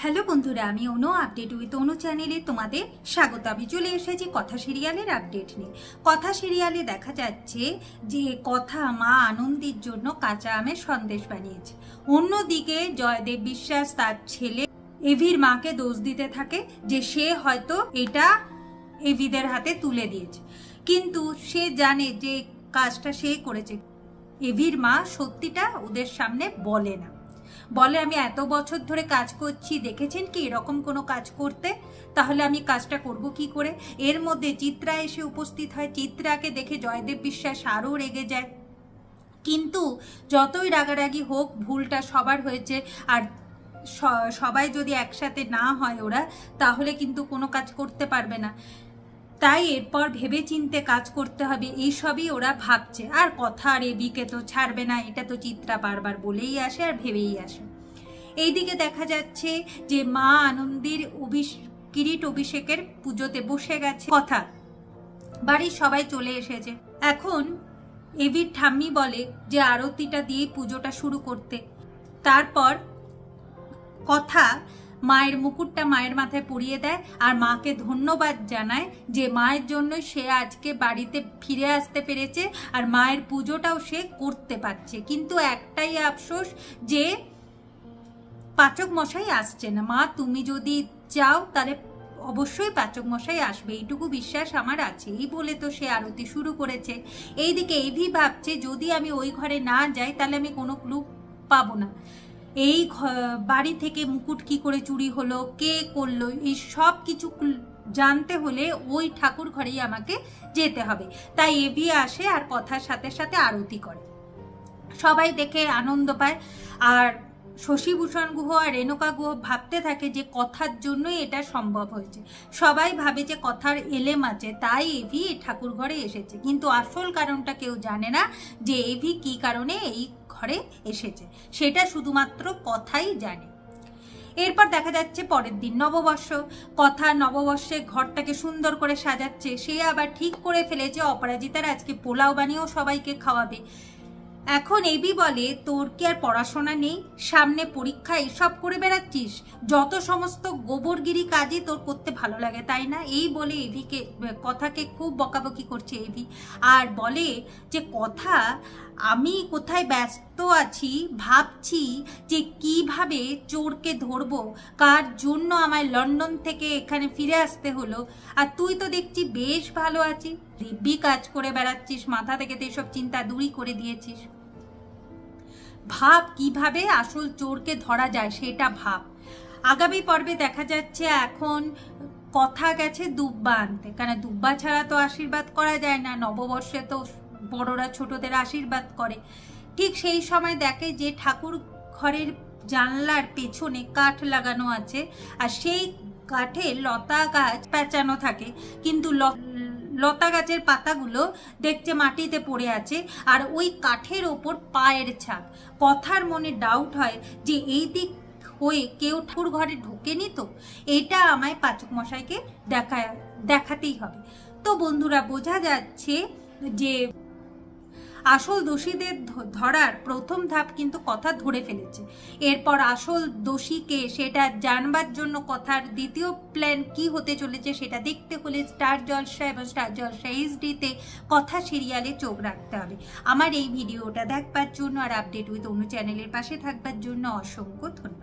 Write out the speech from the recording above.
Hello বন্ধুরা, আমি অনু update with অনু চ্যানেলে তোমাদের স্বাগত। আমি চলে এসেছি কথা সিরিয়ালের আপডেট নিয়ে। কথা সিরিয়ালে দেখা যাচ্ছে যে কথা মা আনন্দের জন্য কাঁচা আমের সন্দেশ বানিয়েছে। অন্যদিকে জয়দেব বিশ্বাস তার ছেলে এভির মাকে দোষ দিতে থাকে যে সে হয়তো এটা এভিদের হাতে তুলে দিয়েছে, কিন্তু সে জানে যে কাজটা সে করেছে। এভির মা সত্যিটা ওদের সামনে বলে না, বলে আমি এত বছর ধরে কাজ করছি, দেখেছেন কি এরকম কোনো কাজ করতে, তাহলে আমি কাজটা করব কি করে। এর মধ্যে চিত্রা এসে উপস্থিত হয়। চিত্রাকে দেখে জয়দেব বিশ্বাস আরও রেগে যায়, কিন্তু যতই রাগারাগি হোক ভুলটা সবার হয়েছে, আর সবাই যদি একসাথে না হয় ওরা, তাহলে কিন্তু কোনো কাজ করতে পারবে না। তাই এরপর ভেবে চিনতে কাজ করতে হবে, এইসবই ওরা ভাবছে। আর কথা আর এভিকে তো ছাড়বে না, এটা তো চিত্রা বারবার বলেই আসে আর ভেবেই আসে। এইদিকে দেখা যাচ্ছে যে মা আনন্দের কিরিট অভিষেকের পুজোতে বসে গেছে কথা, বাড়ির সবাই চলে এসেছে। এখন এভির ঠাম্মি বলে যে আরতিটা দিয়ে পুজোটা শুরু করতে। তারপর কথা মায়ের মুকুটটা মায়ের মাথায় পরিয়ে দেয় আর মাকে ধন্যবাদ জানায় যে মায়ের জন্য সে আজকে বাড়িতে ফিরে আসতে পেরেছে আর মায়ের পুজোটাও সে করতে পারছে। কিন্তু একটাই আফসোস যে পাচক মশাই আসছে না। মা তুমি যদি চাও তাহলে অবশ্যই পাচক মশাই আসবে, এইটুকু বিশ্বাস আমার আছে, এই বলে তো সে আরতি শুরু করেছে। এইদিকে এভি ভাবছে যদি আমি ওই ঘরে না যাই তাহলে আমি কোনো ক্লু পাবো না। এই বাড়ি থেকে মুকুট কি করে চুরি হলো, কে করলো, এই সব কিছু জানতে হলে ওই ঠাকুর ঘরেই আমাকে যেতে হবে। তাই এভি আসে আর কথার সাথে সাথে আরতি করে। সবাই দেখে আনন্দ পায়। আর শশীভূষণ গুহ আর রেণুকা গুহ ভাবতে থাকে যে কথার জন্যই এটা সম্ভব হয়েছে। সবাই ভাবে যে কথার এলেম আছে, তাই এভি ঠাকুর ঘরে এসেছে, কিন্তু আসল কারণটা কেউ জানে না যে এভি কি কারণে এই ঘরে এসেছে, সেটা শুধুমাত্র কথাই জানে। এরপর দেখা যাচ্ছে পরের দিন নববর্ষ। কথা নববর্ষে ঘরটাকে সুন্দর করে সাজাচ্ছে। সে আবার ঠিক করে ফেলেছে অপরাজিতার আজকে পোলাও বানিয়েও সবাইকে খাওয়াবে। এখন এভি বলে তোর কি আর পড়াশোনা নেই, সামনে পরীক্ষা, এসব করে বেড়াচ্ছিস, যত সমস্ত গোবরগিরি কাজই তোর করতে ভালো লাগে তাই না। এই বলে এভিকে কথাকে খুব বকাবকি করছে এভি, আর বলে যে কথা আমি কোথায় ব্যস্ত আছি, ভাবছি যে কিভাবে চোরকে ধরবো, কার জন্য আমায় লন্ডন থেকে এখানে ফিরে আসতে হলো, আর তুই তো দেখছি বেশ ভালো আছিস, দিব্যি কাজ করে বেড়াচ্ছিস, মাথা থেকে তো এসব চিন্তা দূরই করে দিয়েছিস। ভাব কিভাবে আসল চোরকে ধরা যায় সেটা ভাব। আগামী পর্বে দেখা যাচ্ছে এখন কথা গেছে দুব্বা আনতে, কারণ দুব্বা ছাড়া তো আশীর্বাদ করা যায় না, নববর্ষে তো বড়রা ছোটদের আশীর্বাদ করে। ঠিক সেই সময় দেখে যে ঠাকুর ঘরের জানলার পেছনে কাঠ লাগানো আছে, আর সেই কাঠে লতা গাছ পেঁচানো থাকে, কিন্তু লতা গাছের পাতাগুলো দেখছে মাটিতে পড়ে আছে, আর ওই কাঠের ওপর পায়ের ছাপ। কথার মনে ডাউট হয় যে এই দিক হয়ে কেউ ঠাকুর ঘরে ঢোকেনি তো, এটা আমায় পাচক মশাইকে দেখাতেই হবে। তো বন্ধুরা, বোঝা যাচ্ছে যে আসল দোষীদের ধরার প্রথম ধাপ কিন্তু কথা ধরে ফেলেছে। এরপর আসল দোষীকে সেটা জানবার জন্য কথার দ্বিতীয় প্ল্যান কি হতে চলেছে সেটা দেখতে হলে স্টার জলসা এবং স্টার জলসা এইচডিতে কথা সিরিয়ালে চোখ রাখতে হবে। আমার এই ভিডিওটা দেখবার জন্য আর আপডেট উইথ অনু চ্যানেলের পাশে থাকবার জন্য অসংখ্য ধন্যবাদ।